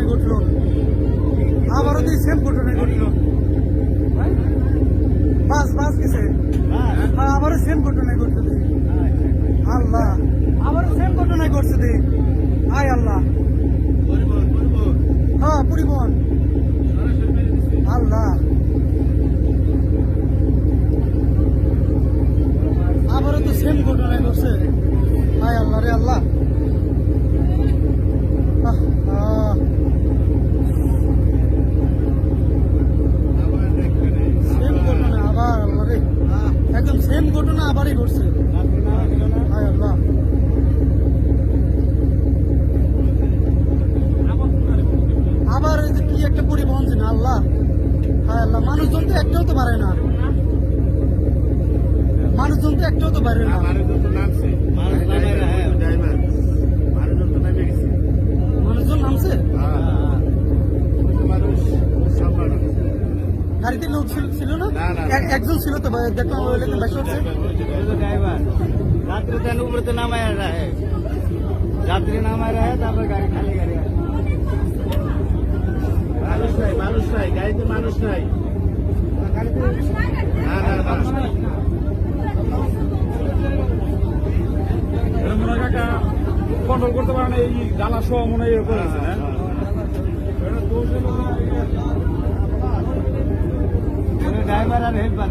ঘটলো, আবারও তো সেম ঘটনায় ঘটলো। বাস গেছে, আবারও সেম ঘটনায় ঘটছে। আল্লাহ, আবারও সেম ঘটনায় ঘটছে দে। আয় আল্লাহ, হ্যাঁ পরিবহন। আল্লাহ, আবারও তো সেম ঘটনায় ঘটছে। আয় আল্লাহ রে আল্লাহ। সেম ঘটনা আবার, আল্লাহ রে, একদম সেম ঘটনা আবারই ঘটছে। হায় আল্লাহ, আবার কি একটা পরিবহন ছিল। আল্লাহ, হায় আল্লাহ, মানুষজন তো একটাও তো পারে না, মানুষজন তো একটাও তো পারে না। মানুষজন নামছে, গাড়িতে লোক ছিল না, একজন ছিল তো দেখলাম, বেশি হচ্ছে। रात्रि तन ऊपर तो नाम आया रहा है, रात्रि नाम आ रहा है, तब गाड़ी खाली गाड़ी मानुष नहीं गाड़ी तो मानुष नहीं কন্ট্রোল করতে পারে না, এই জ্বালা সহ মনে হয় করেছে। ড্রাইভার আর হেল্পার